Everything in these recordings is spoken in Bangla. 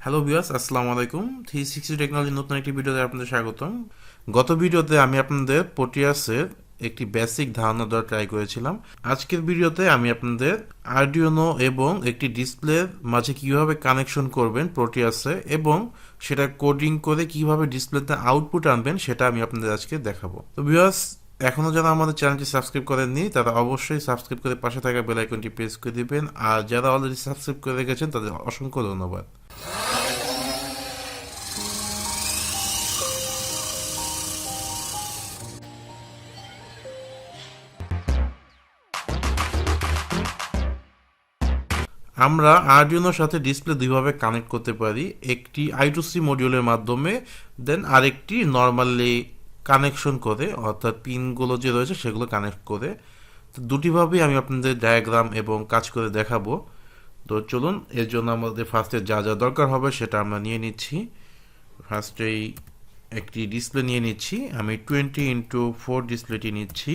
হ্যালো ভিউয়ার্স, আসসালামু আলাইকুম। 360 টেকনোলজি নতুন একটি ভিডিওতে আপনাদের স্বাগতম। গত ভিডিওতে আমি আপনাদের প্রোটিয়াসের একটি বেসিক ধারণা দেওয়ার ট্রাই করেছিলাম। আজকের ভিডিওতে আমি আপনাদের আরডুইনো এবং একটি ডিসপ্লের মাঝে কিভাবে কানেকশন করবেন প্রোটিয়াসে এবং সেটা কোডিং করে কিভাবে ডিসপ্লেতে আউটপুট আনবেন সেটা আমি আপনাদের আজকে দেখাবো। তো ভিউয়ার্স, এখনও যারা আমাদের চ্যানেলটি সাবস্ক্রাইব করেননি তারা অবশ্যই সাবস্ক্রাইব করে পাশে থাকা বেল আইকনটি প্রেস করে দিবেন, আর যারা অলরেডি সাবস্ক্রাইব করে রেখেছেন তাদের অসংখ্য ধন্যবাদ। আমরা আরডুইনোর সাথে ডিসপ্লে দুইভাবে কানেক্ট করতে পারি, একটি I2C মডিউলের মাধ্যমে, দেন আরেকটি নর্মালি কানেকশন করে, অর্থাৎ পিনগুলো যে রয়েছে সেগুলো কানেক্ট করে। তো দুটিভাবেই আমি আপনাদের ডায়াগ্রাম এবং কাজ করে দেখাবো। তো চলুন, এর জন্য আমাদের ফার্স্টে যা যা দরকার হবে সেটা আমরা নিয়ে নিচ্ছি। ফার্স্টেই একটি ডিসপ্লে নিয়ে নিচ্ছি, আমি 20x4 ডিসপ্লেটি নিচ্ছি।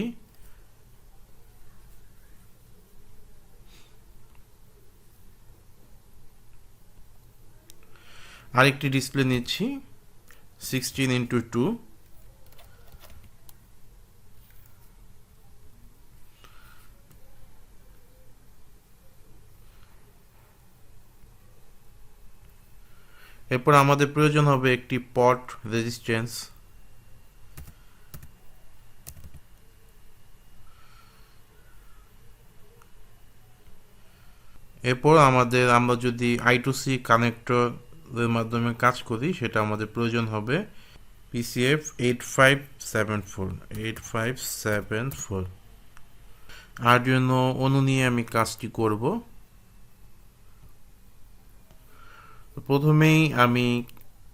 আরেকটি ডিসপ্লে নিচ্ছি 16x2। এরপর আমাদের প্রয়োজন হবে একটি পট রেজিস্ট্যান্স। এরপর আমরা যদি I2C কানেক্টরের মাধ্যমে কাজ করি সেটা আমাদের প্রয়োজন হবে PCF 8574। আরডুইনো অণু নিয়ে আমি কাজটি করব। প্রথমেই আমি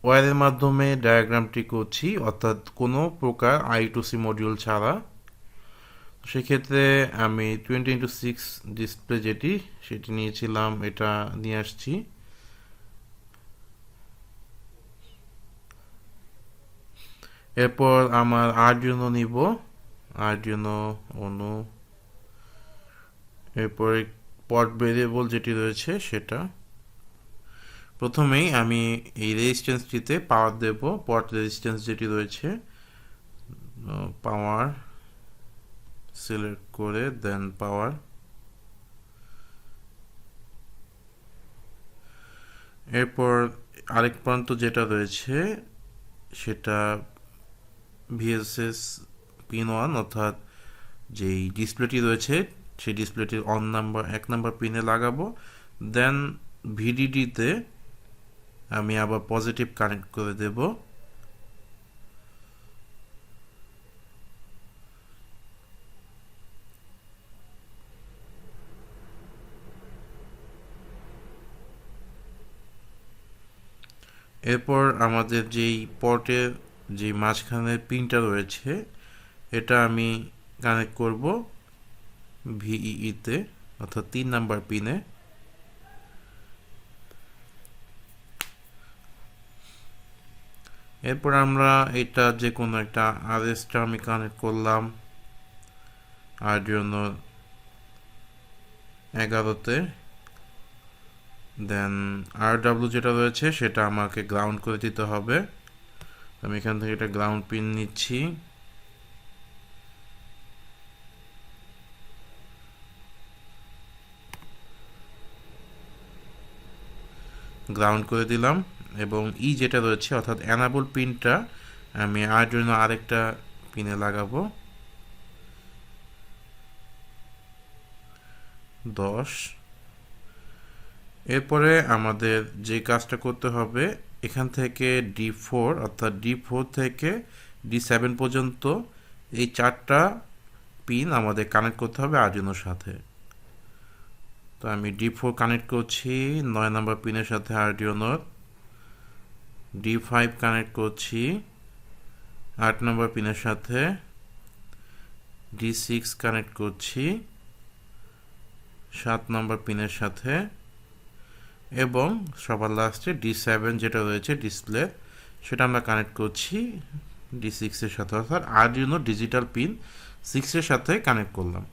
ওয়্যারের মাধ্যমে ডায়াগ্রামটি করছি, অর্থাৎ কোনো প্রকার I2C মডিউল ছাড়া। সেক্ষেত্রে আমি 20x6 ডিসপ্লে সেটি নিয়েছিলাম, এটা নিয়ে আসছি। এরপর আমার আরডুইনো নিব, আরডুইনো অণু। এরপরে পট ভেরিয়েবল যেটি রয়েছে সেটা। প্রথমেই আমি এই রেজিস্ট্যান্সটিতে পাওয়ার দেব, পট রেজিস্ট্যান্স যেটি রয়েছে, পাওয়ার সিলেক্ট করে দেন পাওয়ার। এরপর আরেক প্রান্ত যেটা রয়েছে সেটা VSS পিন 1, অর্থাৎ যেই ডিসপ্লেটি রয়েছে সেই ডিসপ্লেটির এক নাম্বার পিনে লাগাবো। দেন ভিডিডিতে আমি আবার পজিটিভ কানেক্ট করে দেব। এরপর আমাদের যেই পটের যে মাঝখানের পিনটা রয়েছে এটা আমি কানেক্ট করব ভিইতে, অর্থাৎ 3 নাম্বার পিনে। এরপর আমরা এটা যে কোনো একটা আরএসটা আমি কানেক্ট করলাম আরডুইনো 11তে। দেন আরডব্লিউ যেটা রয়েছে সেটা আমাকে গ্রাউন্ড করে দিতে হবে। আমি এখান থেকে একটা গ্রাউন্ড পিন নিচ্ছি। গ্রাউন্ড করে দিলাম এবং যেটা রয়েছে অর্থাৎ এনাবল পিনটা আমি আরডুইনো আরেকটা পিনে লাগাবো 10। এরপরে আমাদের যে কাজটা করতে হবে, এখান থেকে D4 অর্থাৎ D4 থেকে D7 পর্যন্ত এই 4টা পিন আমাদের কানেক্ট করতে হবে আরডুইনোর সাথে। তো আমি D4 কানেক্ট করছি 9 নাম্বার পিনের সাথে আরডুইনোর। D5 কানেক্ট করছি 8 নম্বর পিনের সাথে। D6 কানেক্ট করছি 7 নম্বর পিনের সাথে এবং সবার লাস্টে D7 যেটা রয়েছে ডিসপ্লে সেটা আমরা কানেক্ট করছি D6 এর সাথে, অর্থাৎ আরডুইনো ডিজিটাল পিন 6 এর সাথে কানেক্ট করলাম।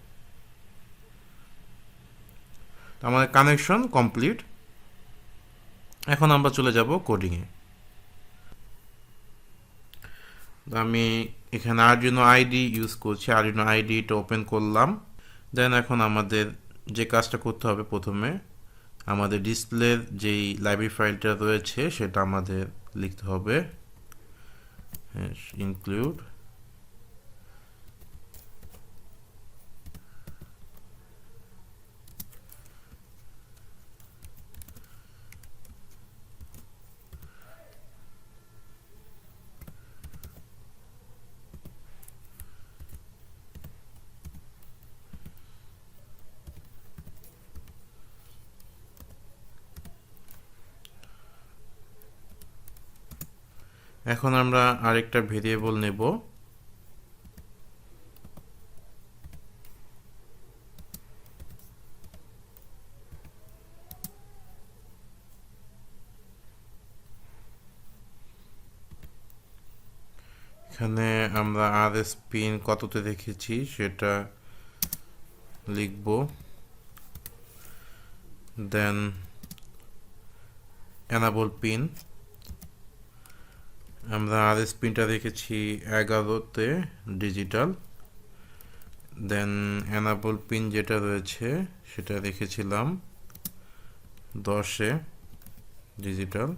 আমাদের কানেকশন কমপ্লিট। এখন আমরা চলে যাব কোডিংয়ে। আমি এখানে আরডুইনো আইডি ইউজ করছি, আরডুইনো আইডিটা ওপেন করলাম। দেন এখন আমাদের যে কাজটা করতে হবে, প্রথমে আমাদের ডিসপ্লের যেই লাইব্রেরি ফাইলটা রয়েছে সেটা আমাদের লিখতে হবে, ইনক্লুড এখন আমরা আরেকটা ভেরিয়েবল নেব। এখানে আমরা RS পিন কততে রেখেছি সেটা লিখব। দেন এনাবল পিন, আমরা RS পিনটা রেখেছি 11তে ডিজিটাল। দেন এনাবল পিন যেটা রয়েছে সেটা রেখেছিলাম 10-এ ডিজিটাল।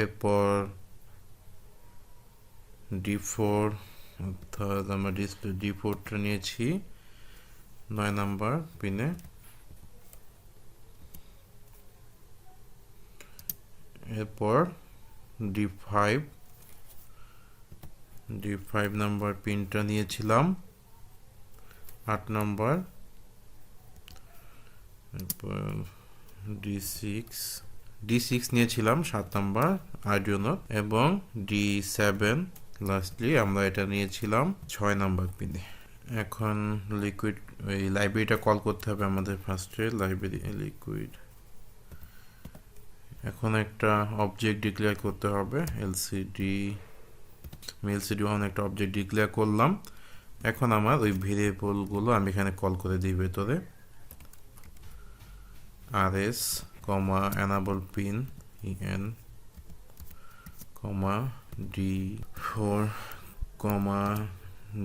এরপর D4, অর্থাৎ আমরা ডিসপ্লে D4টা নিয়েছি 9 নাম্বার পিনে। এরপর D5 নাম্বার পিনটা নিয়েছিলাম 8 নাম্বার। এরপর D6 নিয়েছিলাম 7 নাম্বার আরডুইনো, এবং D7 লাস্টলি আমরা এটা নিয়েছিলাম 6 নাম্বার পিনে। এখন লিকুইড এই লাইব্রেরিটা কল করতে হবে আমাদের। ফার্স্টে লাইব্রেরি লিকুইড, এখন একটা অবজেক্ট ডিক্লেয়ার করতে হবে lcd1 একটা অবজেক্ট ডিক্লেয়ার করলাম। এখন আমার ওই ভেরিয়েবলগুলো আমি এখানে কল করে দিই ভেতরে, rs, enable pin en, d4,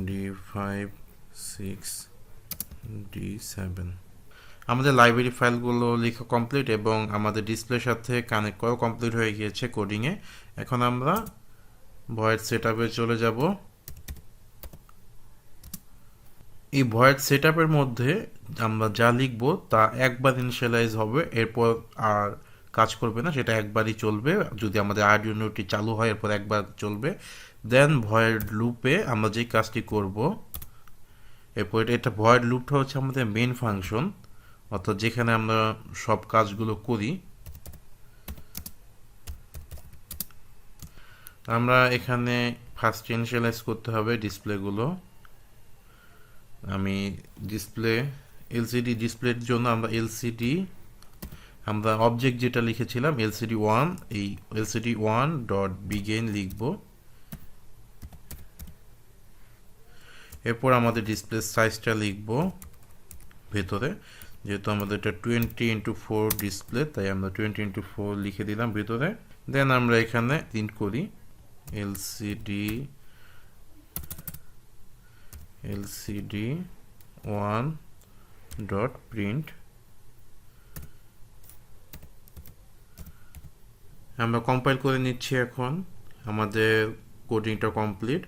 d5, 6, d7। আমাদের লাইব্রেরি ফাইলগুলো লেখা কমপ্লিট এবং আমাদের ডিসপ্লের সাথে কানেক্ট করা কমপ্লিট হয়ে গিয়েছে কোডিংয়ে। এখন আমরা ভয়েড সেটআপে চলে যাব। এই ভয়েড সেটআপের মধ্যে আমরা যা লিখব তা একবার ইনিশিয়ালাইজ হবে, এরপর আর কাজ করবে না, সেটা একবারই চলবে। যদি আমাদের আরডুইনোটি চালু হয় এরপর একবার চলবে। দেন ভয়েড লুপে আমরা যে কাজটি করব, এরপর এটা ভয়েড লুপটা হচ্ছে আমাদের মেইন ফাংশন, অর্থাৎ যেখানে আমরা সব কাজগুলো করি। আমরা এখানে ফার্স্ট ইনিশিয়ালাইজ করতে হবে ডিসপ্লেগুলো। আমি এলসিডি ডিসপ্লের জন্য আমরা অবজেক্ট যেটা লিখেছিলাম lcd1, এই lcd1.begin লিখব। এরপর আমাদের ডিসপ্লে সাইজটা লিখব ভেতরে, যেহেতু আমাদের এটা 20x4 ডিসপ্লে, তাই আমরা 20x4 লিখে দিলাম ভেতরে। দেন আমরা এখানে প্রিন্ট করি lcd1.print। আমরা কম্পাইল করে নিচ্ছি। এখন আমাদের কোডিংটা কমপ্লিট।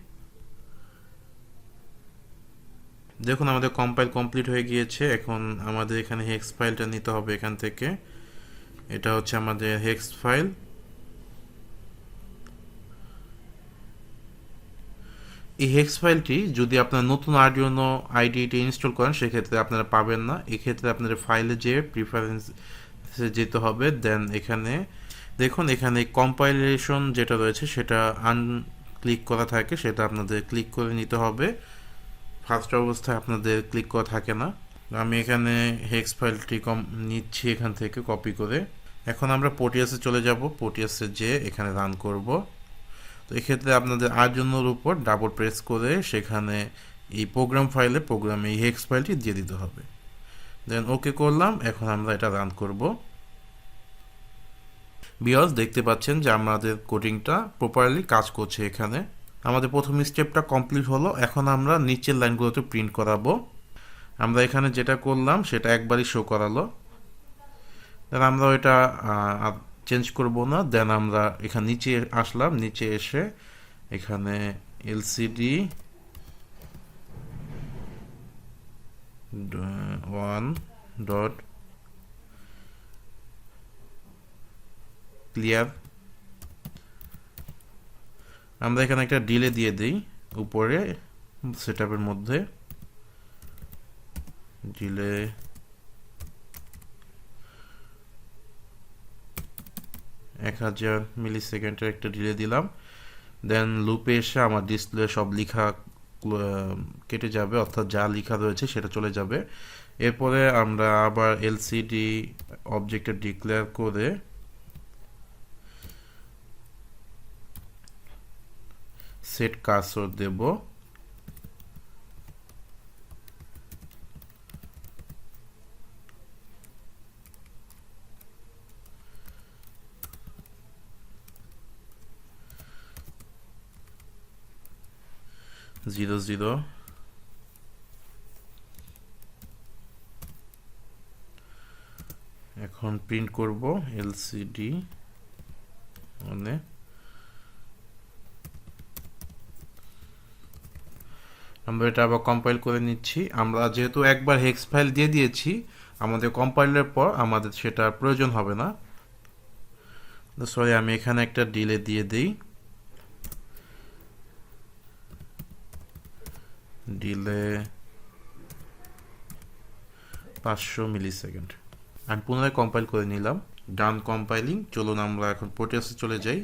দেখুন আমাদের কম্পাইল কমপ্লিট হয়ে গিয়েছে। এখন আমাদের এখানে হেক্স ফাইলটা নিতে হবে এখান থেকে। এটা হচ্ছে আমাদের হেক্স ফাইল। এই হেক্স ফাইলটি যদি আপনার নতুন আরডুইনো আইডিটি ইনস্টল করেন সেক্ষেত্রে আপনারা পাবেন না। এক্ষেত্রে আপনাদের ফাইলে যেয়ে প্রিফারেন্সে যেতে হবে। দেন এখানে দেখুন, এখানে কম্পাইলেশন যেটা রয়েছে সেটা আনক্লিক করা থাকে, সেটা আপনাদের ক্লিক করে নিতে হবে। ফার্স্ট অবস্থায় আপনাদের ক্লিক করা থাকে না। আমি এখানে হেক্স ফাইলটি নিচ্ছি এখান থেকে কপি করে। এখন আমরা পোর্টিয়াসে চলে যাব। পোর্টিয়াসে যেয়ে এখানে রান করব। তো এক্ষেত্রে আপনাদের আরডুইনোর উপর ডাবল প্রেস করে সেখানে এই প্রোগ্রামে এই হেক্স ফাইলটি দিয়ে দিতে হবে। দেন ওকে করলাম। এখন আমরা এটা রান করব। ভিউয়ার্স দেখতে পাচ্ছেন যে আমাদের কোডিংটা প্রপারলি কাজ করছে এখানে। আমাদের প্রথম স্টেপটা কমপ্লিট হলো। এখন আমরা নিচের লাইনগুলোতে প্রিন্ট করাবো। আমরা এখানে যেটা করলাম সেটা একবারই শো করালো। দেন আমরা ওইটা চেঞ্জ করব না। দেন আমরা এখানে নিচে আসলাম, নিচে এসে এখানে এলসিডি 1 ডট ক্লিয়ার। আমরা এখানে একটা ডিলে দিয়ে দিই উপরে সেটআপের মধ্যে। ডিলে 1000 মিলি সেকেন্ডের একটা ডিলে দিলাম। দেন লুপে এসে আমার ডিসপ্লে সব লেখা কেটে যাবে, অর্থাৎ যা লেখা রয়েছে সেটা চলে যাবে। এরপরে আমরা আবার এলসিডি অবজেক্টে ডিক্লেয়ার করে সেট কার্সর দেব। জিরো জিরো এখন প্রিন্ট করব এলসিডি মানে আমরা এটা আবার কম্পাইল করে নিচ্ছি। আমরা যেহেতু একবার হেক্স ফাইল দিয়ে দিয়েছি, আমাদের কম্পাইলের পর আমাদের সেটা প্রয়োজন হবে না। সরি, আমি এখানে একটা ডিলে দিয়ে দিই। ডিলে 500 মিলি সেকেন্ড। আমি পুনরায় কম্পাইল করে নিলাম। ডান কম্পাইলিং। চলুন আমরা এখন প্রোটিয়াসে চলে যাই।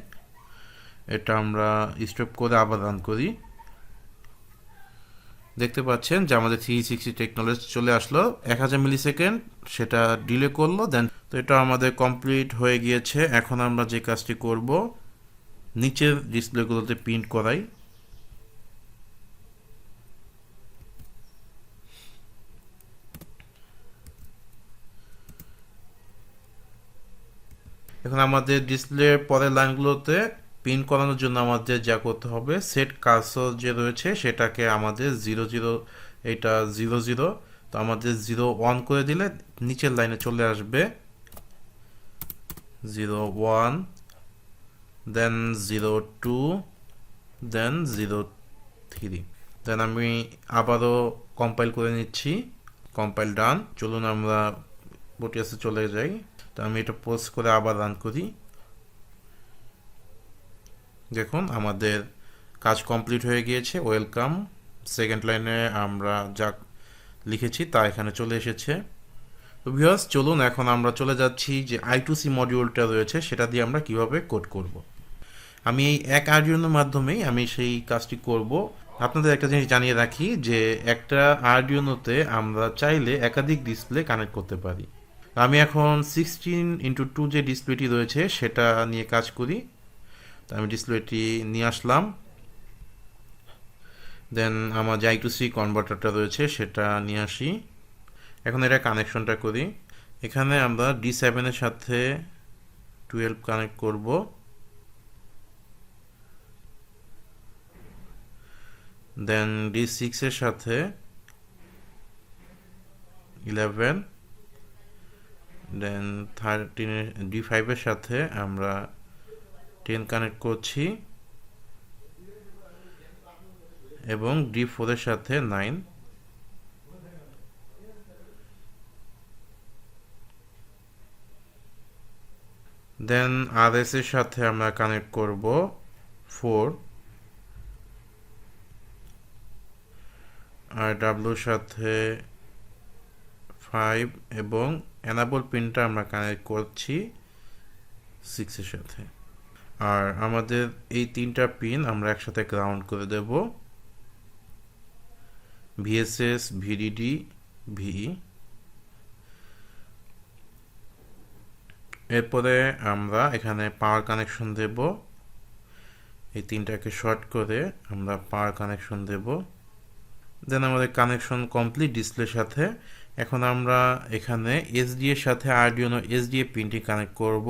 এটা আমরা স্টপ করে আবার রান করি। দেখতে পাচ্ছেন যে আমাদের 360 টেকনোলজি চলে আসলো। 1000 মিলি সেকেন্ড সেটা ডিলে করলো। দেন তো এটা আমাদের কমপ্লিট হয়ে গিয়েছে। এখন আমরা যে কাজটি করব, নিচের ডিসপ্লেগুলোতে প্রিন্ট করাই। এখন আমাদের ডিসপ্লের পরের লাইনগুলোতে প্রিন্ট করানোর জন্য আমাদের যা করতে হবে, সেট কার্সর যে রয়েছে সেটাকে আমাদের 00, এটা 00, তো আমাদের 01 করে দিলে নিচের লাইনে চলে আসবে 01, দেন 02, দেন 03। দেন আমি আবারও কম্পাইল করে নিচ্ছি। কম্পাইল ডান। চলুন আমরা প্রোটিয়াসে চলে যাই। তো আমি এটা পোস্ট করে আবার রান করি। দেখুন আমাদের কাজ কমপ্লিট হয়ে গিয়েছে। ওয়েলকাম। সেকেন্ড লাইনে আমরা যা লিখেছি তা এখানে চলে এসেছে। তো ভিউয়ার্স চলুন এখন আমরা চলে যাচ্ছি যে I2C মডিউলটা রয়েছে সেটা দিয়ে আমরা কিভাবে কোড করব। আমি এই এক আর্ডিউনোর মাধ্যমেই আমি সেই কাজটি করব। আপনাদের একটা জিনিস জানিয়ে রাখি যে একটা আর্ডিউনোতে আমরা চাইলে একাধিক ডিসপ্লে কানেক্ট করতে পারি। আমি এখন 16x2 যে ডিসপ্লেটি রয়েছে সেটা নিয়ে কাজ করি। তো আমি ডিসপ্লেটি নিয়ে আসলাম। দেন আমার যে I2C কনভার্টারটা রয়েছে সেটা নিয়ে আসি। এখন এটা কানেকশনটা করি। এখানে আমরা D7 এর সাথে 12 কানেক্ট করব। দেন D6 এর সাথে 11, দেন 13 D5 এর সাথে আমরা 10 কানেক্ট করছি এবং D4 এর সাথে 9। দেন RS এর সাথে আমরা কানেক্ট করব 4, আর W এর সাথে 5 এবং এনাবল পিনটা আমরা কানেক্ট করছি 6 এর সাথে। আর আমাদের এই তিনটা পিন আমরা একসাথে গ্রাউন্ড করে দেব। VSS, VDD, VE। এরপরে আমরা এখানে পাওয়ার কানেকশন দেব। এই তিনটাকে শর্ট করে আমরা পাওয়ার কানেকশন দেব। দেন আমাদের কানেকশন কমপ্লিট ডিসপ্লের সাথে। এখন আমরা এখানে SD এর সাথে আরডিনো SDA পিনটি কানেক্ট করব।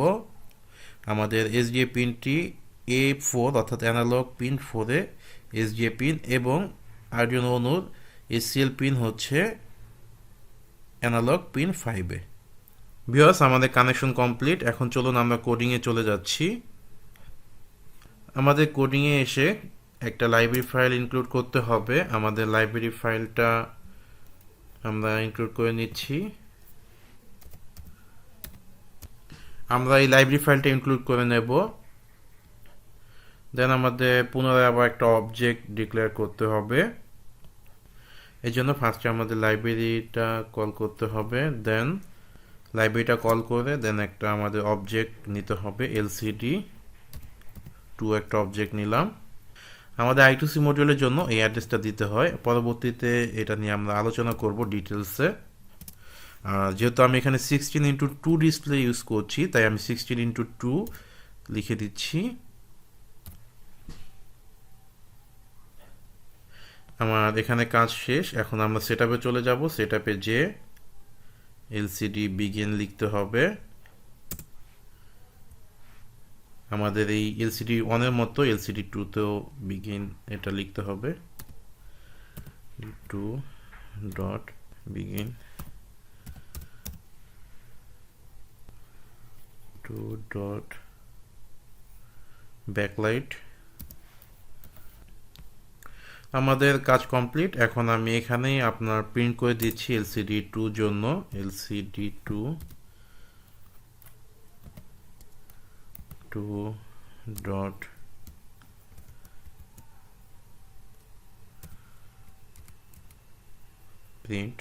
আমাদের এসডিএ পিনটি A4 অর্থাৎ অ্যানালগ পিন 4-এ এসডিএ পিন এবং আরডুইনো উনোর এসসিএল পিন হচ্ছে অ্যানালগ পিন 5-এ। ভিউয়ার্স, আমাদের কানেকশন কমপ্লিট। এখন চলুন আমরা কোডিংয়ে চলে যাচ্ছি। আমাদের কোডিংয়ে এসে একটা লাইব্রেরি ফাইল ইনক্লুড করতে হবে। আমাদের লাইব্রেরি ফাইলটা আমরা ইনক্লুড করে নিচ্ছি। আমরা এই লাইব্রেরি ফাইলটা ইনক্লুড করে নেব। দেন আমাদের পুনরায় আবার একটা অবজেক্ট ডিক্লেয়ার করতে হবে। এই জন্য ফার্স্টে আমাদের লাইব্রেরিটা কল করতে হবে। দেন লাইব্রেরিটা কল করে দেন একটা আমাদের অবজেক্ট নিতে হবে, এলসিডি টু একটা অবজেক্ট নিলাম। আমাদের I2C মডিউলের জন্য এই অ্যাড্রেসটা দিতে হয়। পরবর্তীতে এটা নিয়ে আমরা আলোচনা করব ডিটেলসে। যেহেতু আমি এখানে 16:2 ডিসপ্লে ইউজ করছি, তাই আমি 16:2 লিখে দিচ্ছি। আমার এখানে কাজ শেষ। এখন আমরা সেটআপে চলে যাব। সেটআপে যে এলসিডি বিগিন লিখতে হবে। আমাদের এই এলসিডি 1-এর মতো এলসিডি 2-তেও বিগিন এটা লিখতে হবে, 2.begin 2.backlight। আমাদের কাজ কমপ্লিট। এখন আমি এখানেই আপনার প্রিন্ট করে দিচ্ছি এলসিডি 2 জন্য, এলসিডি 2 ডট প্রিন্ট।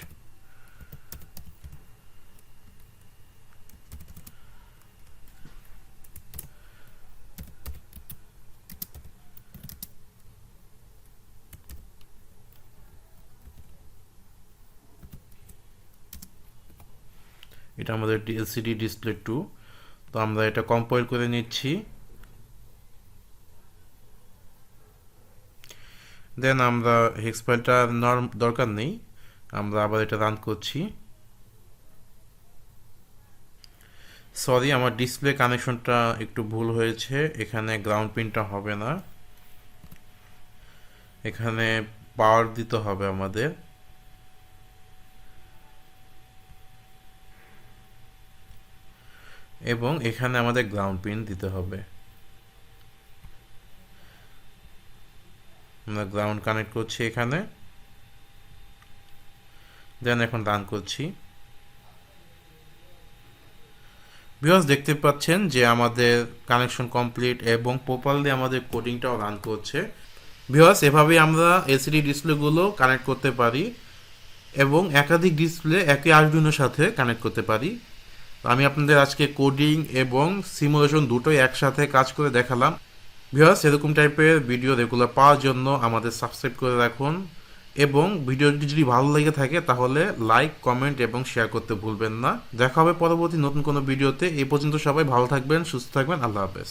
এটা আমাদের এলসিডি ডিসপ্লে 2। তো আমরা এটা কম্পাইল করে নিচ্ছি। দেন আমরা হেক্স ফাইলটা দরকার নেই, আমরা আবার এটা রান করছি। সরি, আমার ডিসপ্লে কানেকশনটা একটু ভুল হয়েছে। এখানে গ্রাউন্ড পিনটা হবে না, এখানে পাওয়ার দিতে হবে আমাদের। এবং এখানে আমাদের গ্রাউন্ড পিন দিতে হবে। আমরা গ্রাউন্ড কানেক্ট করছি এখানে। দেন এখন রান করছি। ভিউয়ার্স, দেখতে পাচ্ছেন যে আমাদের কানেকশন কমপ্লিট এবং প্রপারলি আমাদের কোডিংটাও রান করছে। ভিউয়ার্স, এভাবেই আমরা এলসিডি ডিসপ্লেগুলো কানেক্ট করতে পারি এবং একাধিক ডিসপ্লে একই আরডুইনোর সাথে কানেক্ট করতে পারি। আমি আপনাদের আজকে কোডিং এবং সিমুলেশন দুটোই একসাথে কাজ করে দেখালাম। ভিউয়ার্স, এরকম টাইপের ভিডিও রেগুলার পাওয়ার জন্য আমাদের সাবস্ক্রাইব করে রাখুন এবং ভিডিওটি যদি ভালো লেগে থাকে তাহলে লাইক, কমেন্ট এবং শেয়ার করতে ভুলবেন না। দেখা হবে পরবর্তী নতুন কোনো ভিডিওতে। এই পর্যন্ত সবাই ভালো থাকবেন, সুস্থ থাকবেন। আল্লাহ হাফেজ।